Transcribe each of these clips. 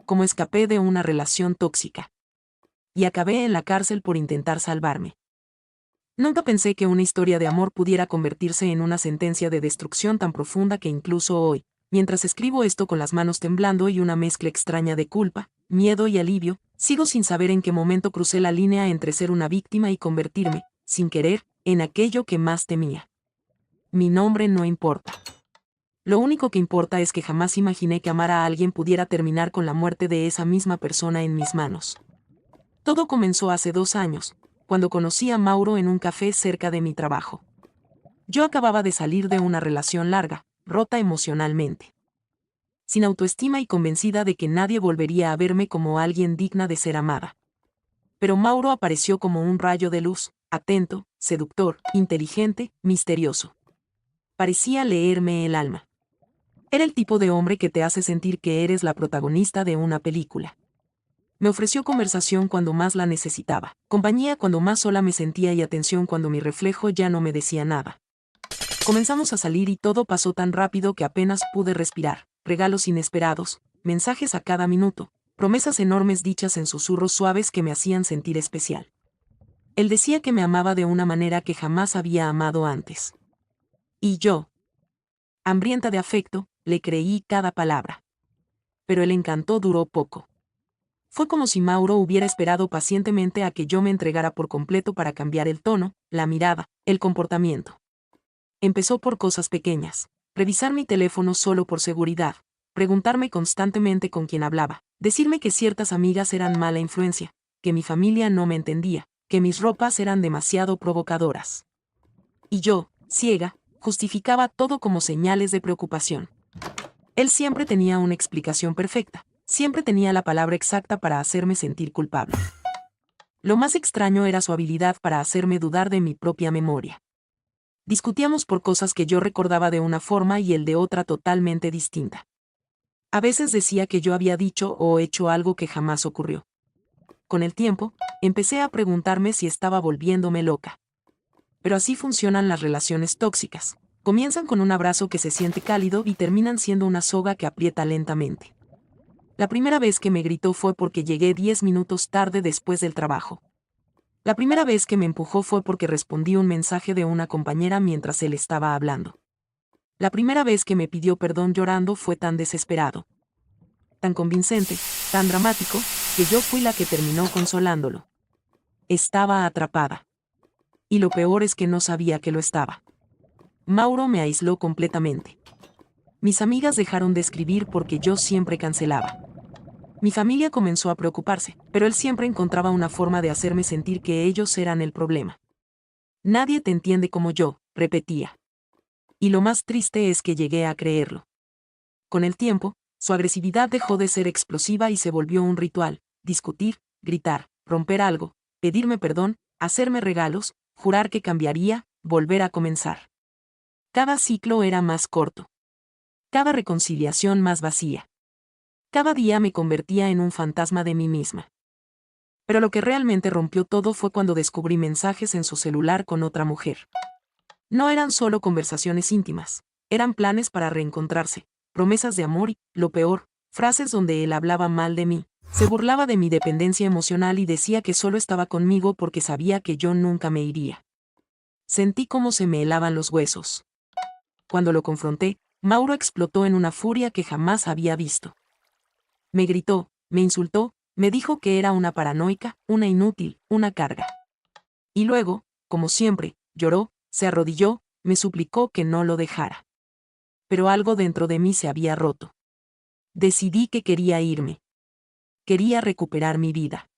cómo escapé de una relación tóxica. Y acabé en la cárcel por intentar salvarme. Nunca pensé que una historia de amor pudiera convertirse en una sentencia de destrucción tan profunda que incluso hoy, mientras escribo esto con las manos temblando y una mezcla extraña de culpa, miedo y alivio, sigo sin saber en qué momento crucé la línea entre ser una víctima y convertirme, sin querer, en aquello que más temía. Mi nombre no importa. Lo único que importa es que jamás imaginé que amar a alguien pudiera terminar con la muerte de esa misma persona en mis manos. Todo comenzó hace 2 años, cuando conocí a Mauro en un café cerca de mi trabajo. Yo acababa de salir de una relación larga, rota emocionalmente, sin autoestima y convencida de que nadie volvería a verme como alguien digna de ser amada. Pero Mauro apareció como un rayo de luz, atento, seductor, inteligente, misterioso. Parecía leerme el alma. Era el tipo de hombre que te hace sentir que eres la protagonista de una película. Me ofreció conversación cuando más la necesitaba, compañía cuando más sola me sentía y atención cuando mi reflejo ya no me decía nada. Comenzamos a salir y todo pasó tan rápido que apenas pude respirar. Regalos inesperados, mensajes a cada minuto, promesas enormes dichas en susurros suaves que me hacían sentir especial. Él decía que me amaba de una manera que jamás había amado antes. Y yo, hambrienta de afecto, le creí cada palabra. Pero el encanto duró poco. Fue como si Mauro hubiera esperado pacientemente a que yo me entregara por completo para cambiar el tono, la mirada, el comportamiento. Empezó por cosas pequeñas. Revisar mi teléfono solo por seguridad, preguntarme constantemente con quién hablaba, decirme que ciertas amigas eran mala influencia, que mi familia no me entendía, que mis ropas eran demasiado provocadoras. Y yo, ciega, justificaba todo como señales de preocupación. Él siempre tenía una explicación perfecta. Siempre tenía la palabra exacta para hacerme sentir culpable. Lo más extraño era su habilidad para hacerme dudar de mi propia memoria. Discutíamos por cosas que yo recordaba de una forma y él de otra totalmente distinta. A veces decía que yo había dicho o hecho algo que jamás ocurrió. Con el tiempo, empecé a preguntarme si estaba volviéndome loca. Pero así funcionan las relaciones tóxicas. Comienzan con un abrazo que se siente cálido y terminan siendo una soga que aprieta lentamente. La primera vez que me gritó fue porque llegué 10 minutos tarde después del trabajo. La primera vez que me empujó fue porque respondí un mensaje de una compañera mientras él estaba hablando. La primera vez que me pidió perdón llorando fue tan desesperado, tan convincente, tan dramático, que yo fui la que terminó consolándolo. Estaba atrapada. Y lo peor es que no sabía que lo estaba. Mauro me aisló completamente. Mis amigas dejaron de escribir porque yo siempre cancelaba. Mi familia comenzó a preocuparse, pero él siempre encontraba una forma de hacerme sentir que ellos eran el problema. Nadie te entiende como yo, repetía. Y lo más triste es que llegué a creerlo. Con el tiempo, su agresividad dejó de ser explosiva y se volvió un ritual: discutir, gritar, romper algo, pedirme perdón, hacerme regalos, jurar que cambiaría, volver a comenzar. Cada ciclo era más corto. Cada reconciliación más vacía. Cada día me convertía en un fantasma de mí misma. Pero lo que realmente rompió todo fue cuando descubrí mensajes en su celular con otra mujer. No eran solo conversaciones íntimas, eran planes para reencontrarse, promesas de amor y, lo peor, frases donde él hablaba mal de mí, se burlaba de mi dependencia emocional y decía que solo estaba conmigo porque sabía que yo nunca me iría. Sentí cómo se me helaban los huesos. Cuando lo confronté, Mauro explotó en una furia que jamás había visto. Me gritó, me insultó, me dijo que era una paranoica, una inútil, una carga. Y luego, como siempre, lloró, se arrodilló, me suplicó que no lo dejara. Pero algo dentro de mí se había roto. Decidí que quería irme. Quería recuperar mi vida.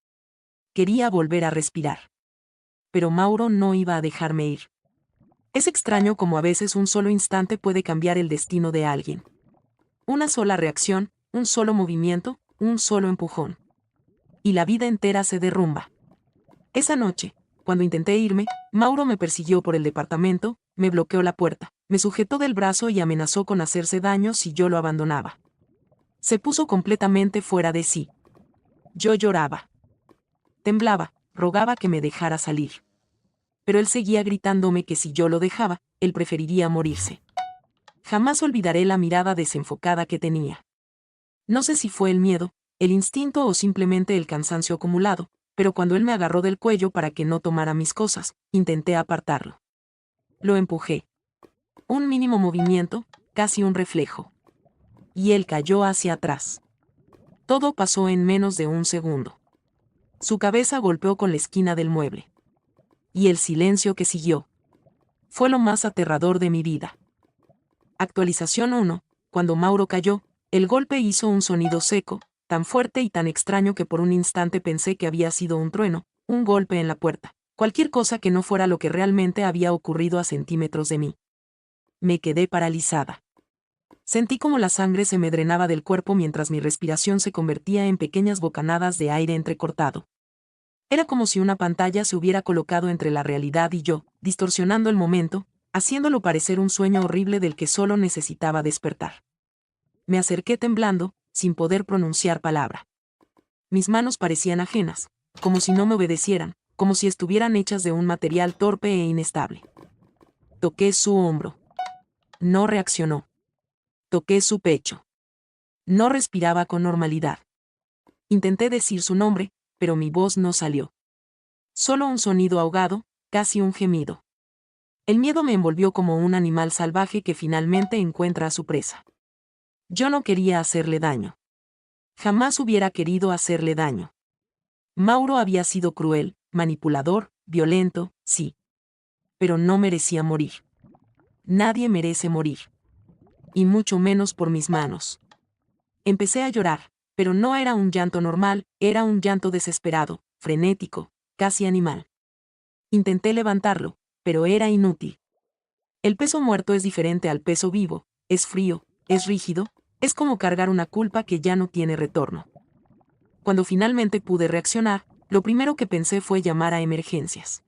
Quería volver a respirar. Pero Mauro no iba a dejarme ir. Es extraño cómo a veces un solo instante puede cambiar el destino de alguien. Una sola reacción, un solo movimiento, un solo empujón. Y la vida entera se derrumba. Esa noche, cuando intenté irme, Mauro me persiguió por el departamento, me bloqueó la puerta, me sujetó del brazo y amenazó con hacerse daño si yo lo abandonaba. Se puso completamente fuera de sí. Yo lloraba. Temblaba, rogaba que me dejara salir. Pero él seguía gritándome que si yo lo dejaba, él preferiría morirse. Jamás olvidaré la mirada desenfocada que tenía. No sé si fue el miedo, el instinto o simplemente el cansancio acumulado, pero cuando él me agarró del cuello para que no tomara mis cosas, intenté apartarlo. Lo empujé. Un mínimo movimiento, casi un reflejo. Y él cayó hacia atrás. Todo pasó en menos de un segundo. Su cabeza golpeó con la esquina del mueble. Y el silencio que siguió fue lo más aterrador de mi vida. Actualización 1. Cuando Mauro cayó, el golpe hizo un sonido seco, tan fuerte y tan extraño que por un instante pensé que había sido un trueno, un golpe en la puerta, cualquier cosa que no fuera lo que realmente había ocurrido a centímetros de mí. Me quedé paralizada. Sentí como la sangre se me drenaba del cuerpo mientras mi respiración se convertía en pequeñas bocanadas de aire entrecortado. Era como si una pantalla se hubiera colocado entre la realidad y yo, distorsionando el momento, haciéndolo parecer un sueño horrible del que solo necesitaba despertar. Me acerqué temblando, sin poder pronunciar palabra. Mis manos parecían ajenas, como si no me obedecieran, como si estuvieran hechas de un material torpe e inestable. Toqué su hombro. No reaccionó. Toqué su pecho. No respiraba con normalidad. Intenté decir su nombre, pero mi voz no salió. Solo un sonido ahogado, casi un gemido. El miedo me envolvió como un animal salvaje que finalmente encuentra a su presa. Yo no quería hacerle daño. Jamás hubiera querido hacerle daño. Mauro había sido cruel, manipulador, violento, sí. Pero no merecía morir. Nadie merece morir. Y mucho menos por mis manos. Empecé a llorar, pero no era un llanto normal, era un llanto desesperado, frenético, casi animal. Intenté levantarlo, pero era inútil. El peso muerto es diferente al peso vivo, es frío, es rígido, es como cargar una culpa que ya no tiene retorno. Cuando finalmente pude reaccionar, lo primero que pensé fue llamar a emergencias.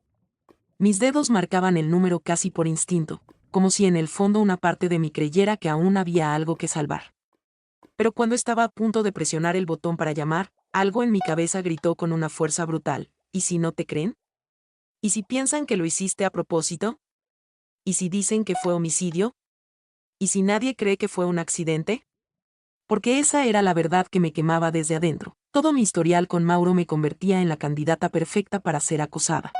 Mis dedos marcaban el número casi por instinto, como si en el fondo una parte de mí creyera que aún había algo que salvar. Pero cuando estaba a punto de presionar el botón para llamar, algo en mi cabeza gritó con una fuerza brutal: ¿y si no te creen? ¿Y si piensan que lo hiciste a propósito? ¿Y si dicen que fue homicidio? ¿Y si nadie cree que fue un accidente? Porque esa era la verdad que me quemaba desde adentro. Todo mi historial con Mauro me convertía en la candidata perfecta para ser acosada.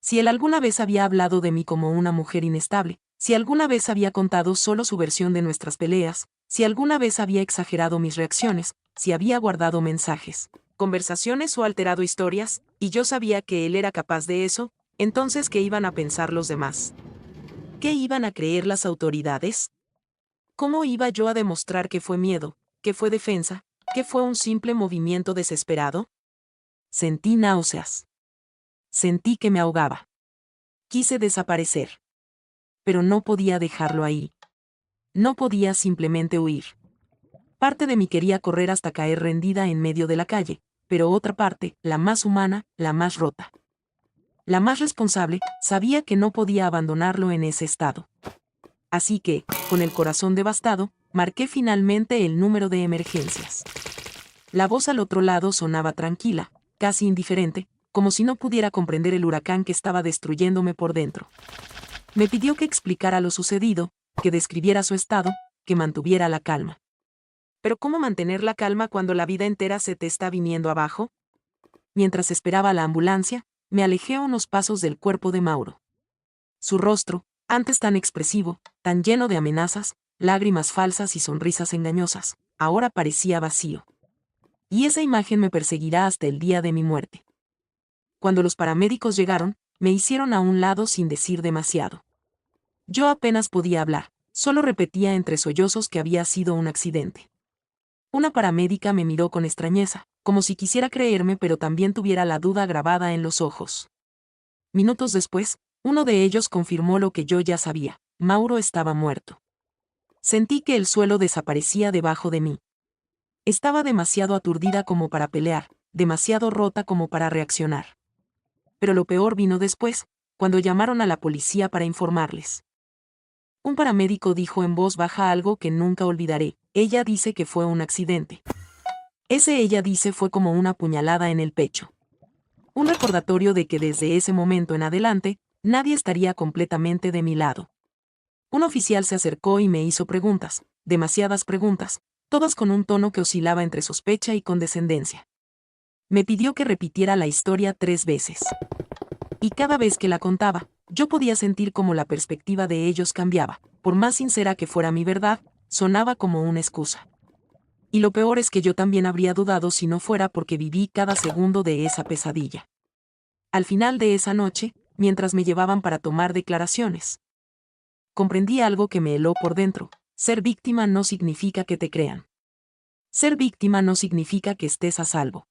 Si él alguna vez había hablado de mí como una mujer inestable, si alguna vez había contado solo su versión de nuestras peleas, si alguna vez había exagerado mis reacciones, si había guardado mensajes, conversaciones o alterado historias, y yo sabía que él era capaz de eso, entonces ¿qué iban a pensar los demás? ¿Qué iban a creer las autoridades? ¿Cómo iba yo a demostrar que fue miedo, que fue defensa, que fue un simple movimiento desesperado? Sentí náuseas. Sentí que me ahogaba. Quise desaparecer. Pero no podía dejarlo ahí. No podía simplemente huir. Parte de mí quería correr hasta caer rendida en medio de la calle, pero otra parte, la más humana, la más rota, la más responsable, sabía que no podía abandonarlo en ese estado. Así que, con el corazón devastado, marqué finalmente el número de emergencias. La voz al otro lado sonaba tranquila, casi indiferente, como si no pudiera comprender el huracán que estaba destruyéndome por dentro. Me pidió que explicara lo sucedido, que describiera su estado, que mantuviera la calma. ¿Pero cómo mantener la calma cuando la vida entera se te está viniendo abajo? Mientras esperaba la ambulancia, me alejé unos pasos del cuerpo de Mauro. Su rostro, antes tan expresivo, tan lleno de amenazas, lágrimas falsas y sonrisas engañosas, ahora parecía vacío. Y esa imagen me perseguirá hasta el día de mi muerte. Cuando los paramédicos llegaron, me hicieron a un lado sin decir demasiado. Yo apenas podía hablar, solo repetía entre sollozos que había sido un accidente. Una paramédica me miró con extrañeza, como si quisiera creerme pero también tuviera la duda grabada en los ojos. Minutos después, uno de ellos confirmó lo que yo ya sabía: Mauro estaba muerto. Sentí que el suelo desaparecía debajo de mí. Estaba demasiado aturdida como para pelear, demasiado rota como para reaccionar. Pero lo peor vino después, cuando llamaron a la policía para informarles. Un paramédico dijo en voz baja algo que nunca olvidaré: ella dice que fue un accidente. Ese ella dice fue como una puñalada en el pecho. Un recordatorio de que desde ese momento en adelante, nadie estaría completamente de mi lado. Un oficial se acercó y me hizo preguntas, demasiadas preguntas, todas con un tono que oscilaba entre sospecha y condescendencia. Me pidió que repitiera la historia 3 veces. Y cada vez que la contaba, yo podía sentir cómo la perspectiva de ellos cambiaba. Por más sincera que fuera mi verdad, sonaba como una excusa. Y lo peor es que yo también habría dudado si no fuera porque viví cada segundo de esa pesadilla. Al final de esa noche, mientras me llevaban para tomar declaraciones, comprendí algo que me heló por dentro. Ser víctima no significa que te crean. Ser víctima no significa que estés a salvo.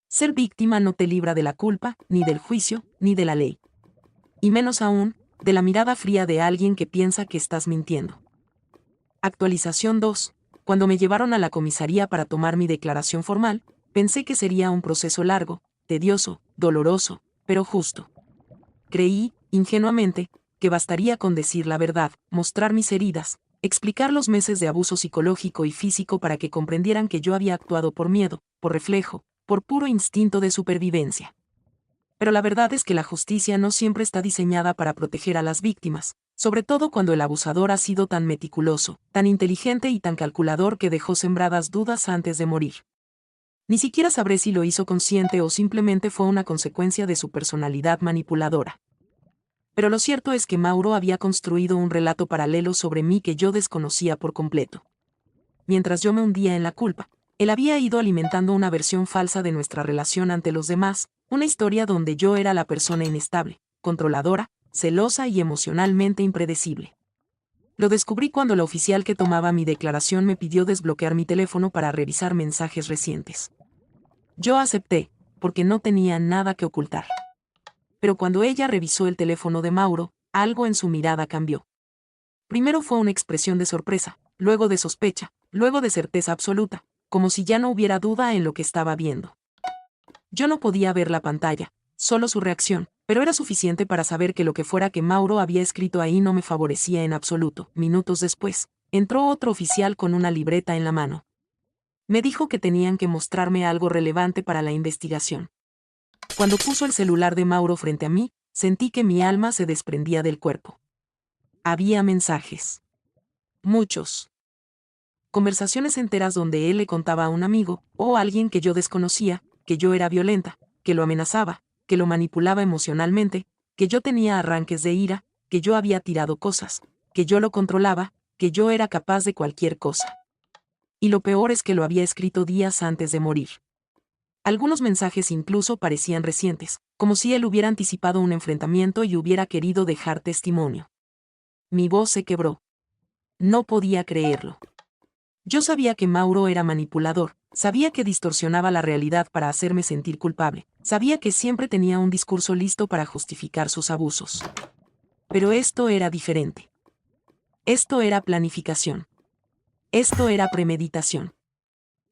Ser víctima no te libra de la culpa, ni del juicio, ni de la ley. Y menos aún, de la mirada fría de alguien que piensa que estás mintiendo. Actualización 2. Cuando me llevaron a la comisaría para tomar mi declaración formal, pensé que sería un proceso largo, tedioso, doloroso, pero justo. Creí, ingenuamente, que bastaría con decir la verdad, mostrar mis heridas, explicar los meses de abuso psicológico y físico para que comprendieran que yo había actuado por miedo, por reflejo, por puro instinto de supervivencia. Pero la verdad es que la justicia no siempre está diseñada para proteger a las víctimas, sobre todo cuando el abusador ha sido tan meticuloso, tan inteligente y tan calculador que dejó sembradas dudas antes de morir. Ni siquiera sabré si lo hizo consciente o simplemente fue una consecuencia de su personalidad manipuladora. Pero lo cierto es que Mauro había construido un relato paralelo sobre mí que yo desconocía por completo. Mientras yo me hundía en la culpa, él había ido alimentando una versión falsa de nuestra relación ante los demás, una historia donde yo era la persona inestable, controladora, celosa y emocionalmente impredecible. Lo descubrí cuando la oficial que tomaba mi declaración me pidió desbloquear mi teléfono para revisar mensajes recientes. Yo acepté, porque no tenía nada que ocultar. Pero cuando ella revisó el teléfono de Mauro, algo en su mirada cambió. Primero fue una expresión de sorpresa, luego de sospecha, luego de certeza absoluta, como si ya no hubiera duda en lo que estaba viendo. Yo no podía ver la pantalla, solo su reacción, pero era suficiente para saber que lo que fuera que Mauro había escrito ahí no me favorecía en absoluto. Minutos después, entró otro oficial con una libreta en la mano. Me dijo que tenían que mostrarme algo relevante para la investigación. Cuando puso el celular de Mauro frente a mí, sentí que mi alma se desprendía del cuerpo. Había mensajes. Muchos. Conversaciones enteras donde él le contaba a un amigo, o a alguien que yo desconocía, que yo era violenta, que lo amenazaba, que lo manipulaba emocionalmente, que yo tenía arranques de ira, que yo había tirado cosas, que yo lo controlaba, que yo era capaz de cualquier cosa. Y lo peor es que lo había escrito días antes de morir. Algunos mensajes incluso parecían recientes, como si él hubiera anticipado un enfrentamiento y hubiera querido dejar testimonio. Mi voz se quebró. No podía creerlo. Yo sabía que Mauro era manipulador, sabía que distorsionaba la realidad para hacerme sentir culpable, sabía que siempre tenía un discurso listo para justificar sus abusos. Pero esto era diferente. Esto era planificación. Esto era premeditación.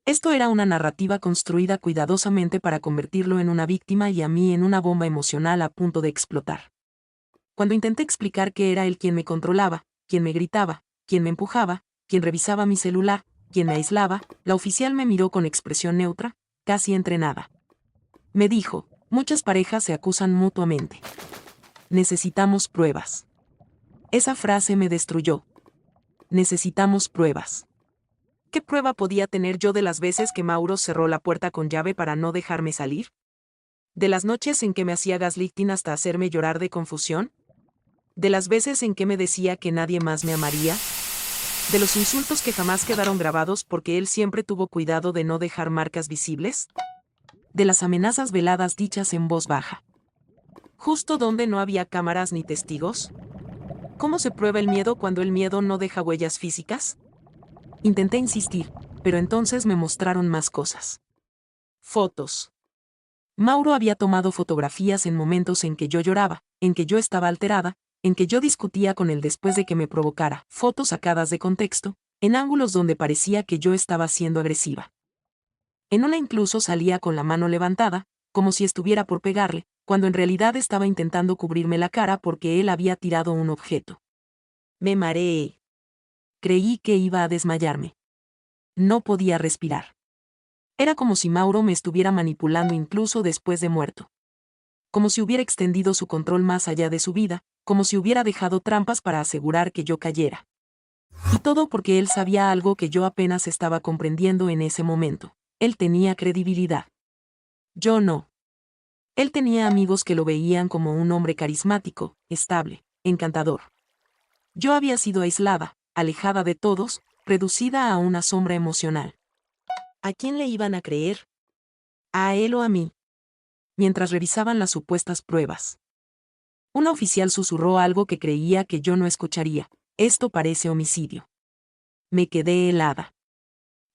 Esto era una narrativa construida cuidadosamente para convertirlo en una víctima y a mí en una bomba emocional a punto de explotar. Cuando intenté explicar que era él quien me controlaba, quien me gritaba, quien me empujaba, quien revisaba mi celular, quien me aislaba, la oficial me miró con expresión neutra, casi entrenada. Me dijo, muchas parejas se acusan mutuamente. Necesitamos pruebas. Esa frase me destruyó. Necesitamos pruebas. ¿Qué prueba podía tener yo de las veces que Mauro cerró la puerta con llave para no dejarme salir? ¿De las noches en que me hacía gaslighting hasta hacerme llorar de confusión? ¿De las veces en que me decía que nadie más me amaría? ¿De los insultos que jamás quedaron grabados porque él siempre tuvo cuidado de no dejar marcas visibles? ¿De las amenazas veladas dichas en voz baja? ¿Justo donde no había cámaras ni testigos? ¿Cómo se prueba el miedo cuando el miedo no deja huellas físicas? Intenté insistir, pero entonces me mostraron más cosas. Fotos. Mauro había tomado fotografías en momentos en que yo lloraba, en que yo estaba alterada, en que yo discutía con él después de que me provocara, fotos sacadas de contexto, en ángulos donde parecía que yo estaba siendo agresiva. En una incluso salía con la mano levantada, como si estuviera por pegarle, cuando en realidad estaba intentando cubrirme la cara porque él había tirado un objeto. Me mareé. Creí que iba a desmayarme. No podía respirar. Era como si Mauro me estuviera manipulando incluso después de muerto. Como si hubiera extendido su control más allá de su vida, como si hubiera dejado trampas para asegurar que yo cayera. Y todo porque él sabía algo que yo apenas estaba comprendiendo en ese momento. Él tenía credibilidad. Yo no. Él tenía amigos que lo veían como un hombre carismático, estable, encantador. Yo había sido aislada, alejada de todos, reducida a una sombra emocional. ¿A quién le iban a creer? ¿A él o a mí? Mientras revisaban las supuestas pruebas. Un oficial susurró algo que creía que yo no escucharía. Esto parece homicidio. Me quedé helada.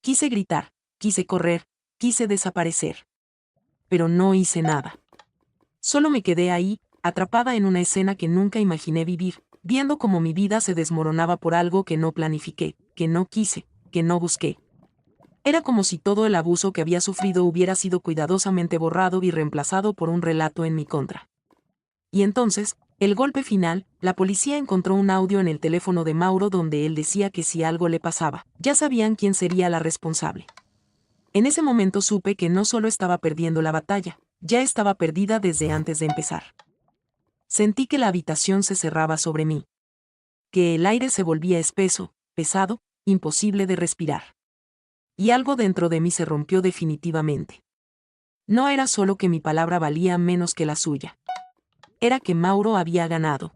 Quise gritar, quise correr, quise desaparecer. Pero no hice nada. Solo me quedé ahí, atrapada en una escena que nunca imaginé vivir, viendo cómo mi vida se desmoronaba por algo que no planifiqué, que no quise, que no busqué. Era como si todo el abuso que había sufrido hubiera sido cuidadosamente borrado y reemplazado por un relato en mi contra. Y entonces, el golpe final, la policía encontró un audio en el teléfono de Mauro donde él decía que si algo le pasaba, ya sabían quién sería la responsable. En ese momento supe que no solo estaba perdiendo la batalla, ya estaba perdida desde antes de empezar. Sentí que la habitación se cerraba sobre mí. Que el aire se volvía espeso, pesado, imposible de respirar. Y algo dentro de mí se rompió definitivamente. No era solo que mi palabra valía menos que la suya. Era que Mauro había ganado.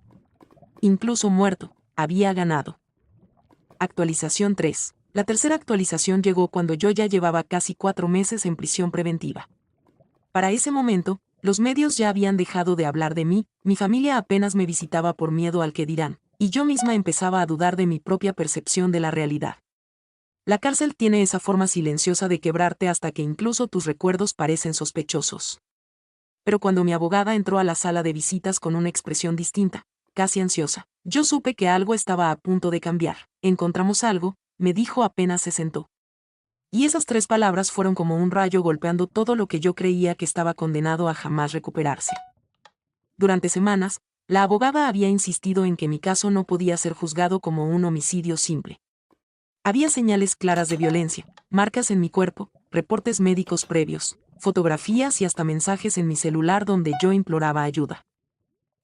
Incluso muerto, había ganado. Actualización 3. La tercera actualización llegó cuando yo ya llevaba casi 4 meses en prisión preventiva. Para ese momento, los medios ya habían dejado de hablar de mí, mi familia apenas me visitaba por miedo al que dirán, y yo misma empezaba a dudar de mi propia percepción de la realidad. La cárcel tiene esa forma silenciosa de quebrarte hasta que incluso tus recuerdos parecen sospechosos. Pero cuando mi abogada entró a la sala de visitas con una expresión distinta, casi ansiosa, yo supe que algo estaba a punto de cambiar. Encontramos algo, me dijo apenas se sentó. Y esas 3 palabras fueron como un rayo golpeando todo lo que yo creía que estaba condenado a jamás recuperarse. Durante semanas, la abogada había insistido en que mi caso no podía ser juzgado como un homicidio simple. Había señales claras de violencia, marcas en mi cuerpo, reportes médicos previos, fotografías y hasta mensajes en mi celular donde yo imploraba ayuda.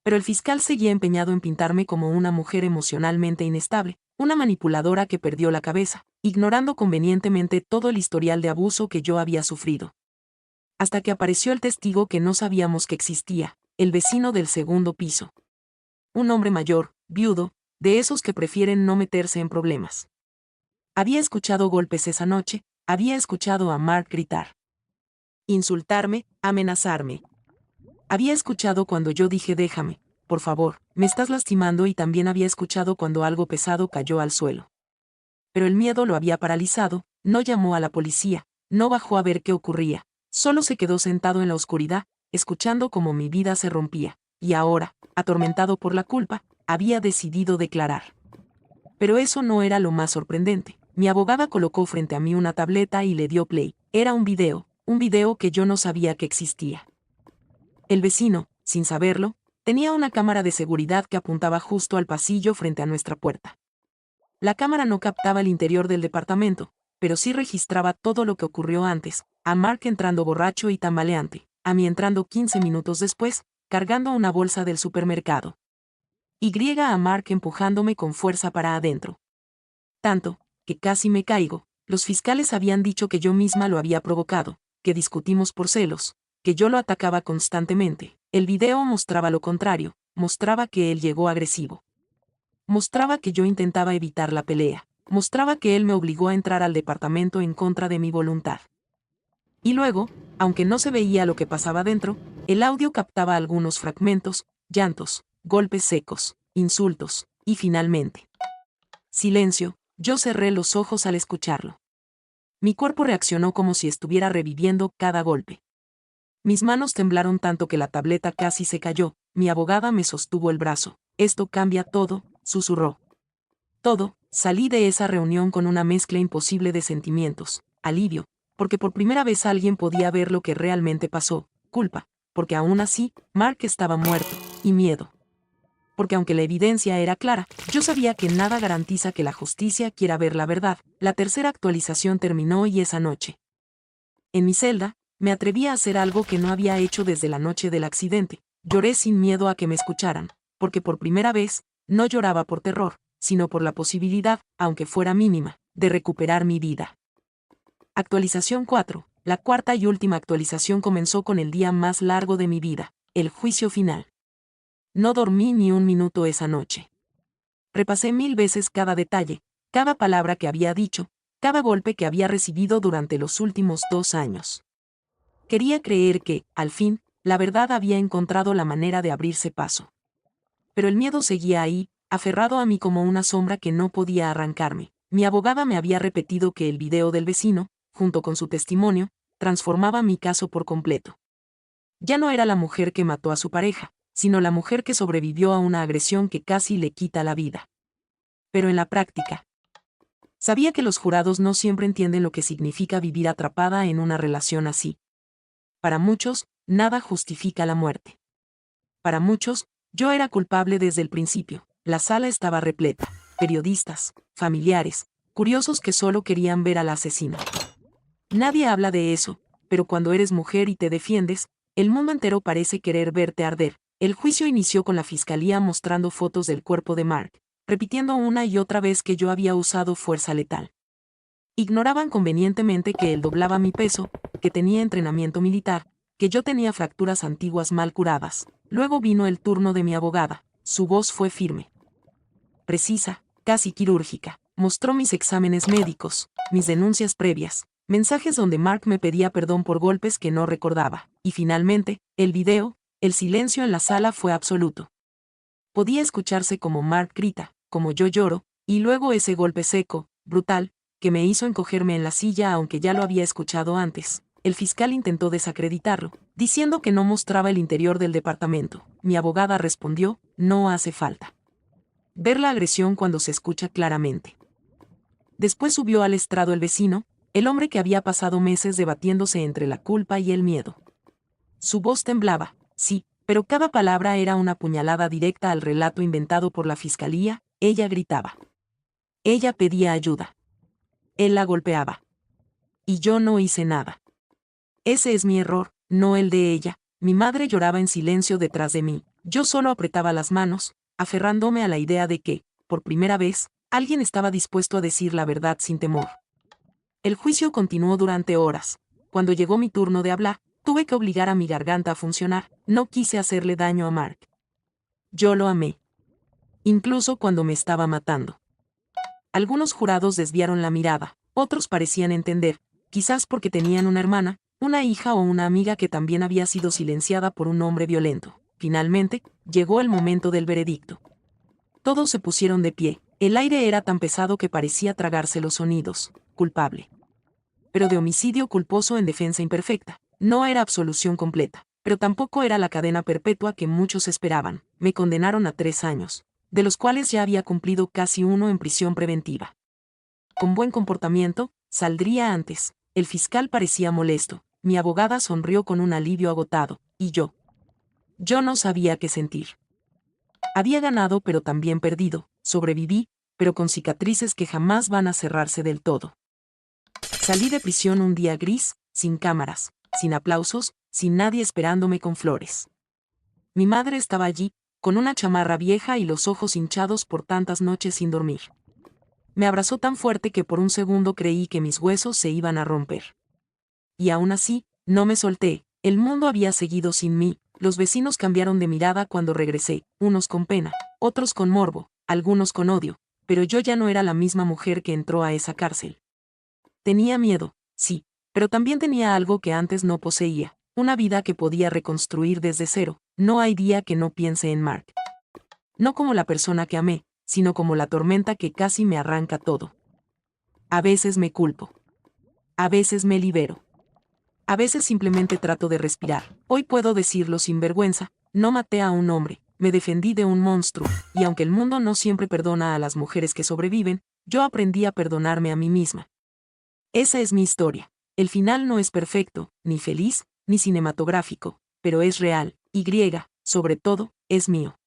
Pero el fiscal seguía empeñado en pintarme como una mujer emocionalmente inestable, una manipuladora que perdió la cabeza, ignorando convenientemente todo el historial de abuso que yo había sufrido. Hasta que apareció el testigo que no sabíamos que existía, el vecino del segundo piso. Un hombre mayor, viudo, de esos que prefieren no meterse en problemas. Había escuchado golpes esa noche, había escuchado a Mark gritar. Insultarme, amenazarme. Había escuchado cuando yo dije déjame, por favor, me estás lastimando y también había escuchado cuando algo pesado cayó al suelo. Pero el miedo lo había paralizado, no llamó a la policía, no bajó a ver qué ocurría, solo se quedó sentado en la oscuridad, escuchando cómo mi vida se rompía, y ahora, atormentado por la culpa, había decidido declarar. Pero eso no era lo más sorprendente. Mi abogada colocó frente a mí una tableta y le dio play. Era un video que yo no sabía que existía. El vecino, sin saberlo, tenía una cámara de seguridad que apuntaba justo al pasillo frente a nuestra puerta. La cámara no captaba el interior del departamento, pero sí registraba todo lo que ocurrió antes, a Mark entrando borracho y tambaleante, a mí entrando 15 minutos después, cargando una bolsa del supermercado. Y a Mark empujándome con fuerza para adentro. Tanto, que casi me caigo. Los fiscales habían dicho que yo misma lo había provocado, que discutimos por celos, que yo lo atacaba constantemente. El video mostraba lo contrario, mostraba que él llegó agresivo. Mostraba que yo intentaba evitar la pelea, mostraba que él me obligó a entrar al departamento en contra de mi voluntad. Y luego, aunque no se veía lo que pasaba dentro, el audio captaba algunos fragmentos, llantos, golpes secos, insultos, y finalmente. Silencio, yo cerré los ojos al escucharlo. Mi cuerpo reaccionó como si estuviera reviviendo cada golpe. Mis manos temblaron tanto que la tableta casi se cayó, mi abogada me sostuvo el brazo. Esto cambia todo, susurró. Todo, salí de esa reunión con una mezcla imposible de sentimientos, alivio, porque por primera vez alguien podía ver lo que realmente pasó, culpa, porque aún así, Mark estaba muerto, y miedo. Porque aunque la evidencia era clara, yo sabía que nada garantiza que la justicia quiera ver la verdad. La tercera actualización terminó y esa noche. En mi celda, me atreví a hacer algo que no había hecho desde la noche del accidente. Lloré sin miedo a que me escucharan, porque por primera vez, no lloraba por terror, sino por la posibilidad, aunque fuera mínima, de recuperar mi vida. Actualización 4. La cuarta y última actualización comenzó con el día más largo de mi vida, el juicio final. No dormí ni un minuto esa noche. Repasé 1000 veces cada detalle, cada palabra que había dicho, cada golpe que había recibido durante los últimos 2 años. Quería creer que, al fin, la verdad había encontrado la manera de abrirse paso. Pero el miedo seguía ahí, aferrado a mí como una sombra que no podía arrancarme. Mi abogada me había repetido que el video del vecino, junto con su testimonio, transformaba mi caso por completo. Ya no era la mujer que mató a su pareja, sino la mujer que sobrevivió a una agresión que casi le quita la vida. Pero en la práctica, sabía que los jurados no siempre entienden lo que significa vivir atrapada en una relación así. Para muchos, nada justifica la muerte. Para muchos, yo era culpable desde el principio. La sala estaba repleta, periodistas, familiares, curiosos que solo querían ver al asesino. Nadie habla de eso, pero cuando eres mujer y te defiendes, el mundo entero parece querer verte arder. El juicio inició con la fiscalía mostrando fotos del cuerpo de Mark, repitiendo una y otra vez que yo había usado fuerza letal. Ignoraban convenientemente que él doblaba mi peso, que tenía entrenamiento militar, que yo tenía fracturas antiguas mal curadas. Luego vino el turno de mi abogada. Su voz fue firme, precisa, casi quirúrgica. Mostró mis exámenes médicos, mis denuncias previas, mensajes donde Mark me pedía perdón por golpes que no recordaba. Y finalmente, el video. El silencio en la sala fue absoluto. Podía escucharse como Mark grita, como yo lloro, y luego ese golpe seco, brutal, que me hizo encogerme en la silla aunque ya lo había escuchado antes. El fiscal intentó desacreditarlo, diciendo que no mostraba el interior del departamento. Mi abogada respondió, no hace falta ver la agresión cuando se escucha claramente. Después subió al estrado el vecino, el hombre que había pasado meses debatiéndose entre la culpa y el miedo. Su voz temblaba, sí, pero cada palabra era una puñalada directa al relato inventado por la fiscalía. Ella gritaba. Ella pedía ayuda. Él la golpeaba. Y yo no hice nada. Ese es mi error, no el de ella. Mi madre lloraba en silencio detrás de mí. Yo solo apretaba las manos, aferrándome a la idea de que, por primera vez, alguien estaba dispuesto a decir la verdad sin temor. El juicio continuó durante horas. Cuando llegó mi turno de hablar, tuve que obligar a mi garganta a funcionar. No quise hacerle daño a Mark. Yo lo amé. Incluso cuando me estaba matando. Algunos jurados desviaron la mirada, otros parecían entender, quizás porque tenían una hermana, una hija o una amiga que también había sido silenciada por un hombre violento. Finalmente, llegó el momento del veredicto. Todos se pusieron de pie. El aire era tan pesado que parecía tragarse los sonidos. Culpable. Pero de homicidio culposo en defensa imperfecta. No era absolución completa, pero tampoco era la cadena perpetua que muchos esperaban. Me condenaron a 3 años, de los cuales ya había cumplido casi 1 en prisión preventiva. Con buen comportamiento, saldría antes. El fiscal parecía molesto. Mi abogada sonrió con un alivio agotado, y yo. Yo no sabía qué sentir. Había ganado pero también perdido, sobreviví, pero con cicatrices que jamás van a cerrarse del todo. Salí de prisión un día gris, sin cámaras, sin aplausos, sin nadie esperándome con flores. Mi madre estaba allí, con una chamarra vieja y los ojos hinchados por tantas noches sin dormir. Me abrazó tan fuerte que por un segundo creí que mis huesos se iban a romper. Y aún así, no me solté. El mundo había seguido sin mí. Los vecinos cambiaron de mirada cuando regresé, unos con pena, otros con morbo, algunos con odio, pero yo ya no era la misma mujer que entró a esa cárcel. Tenía miedo, sí, pero también tenía algo que antes no poseía, una vida que podía reconstruir desde cero. No hay día que no piense en Mark. No como la persona que amé, sino como la tormenta que casi me arranca todo. A veces me culpo. A veces me libero. A veces simplemente trato de respirar. Hoy puedo decirlo sin vergüenza, no maté a un hombre, me defendí de un monstruo, y aunque el mundo no siempre perdona a las mujeres que sobreviven, yo aprendí a perdonarme a mí misma. Esa es mi historia. El final no es perfecto, ni feliz, ni cinematográfico, pero es real, y griega, sobre todo, es mío.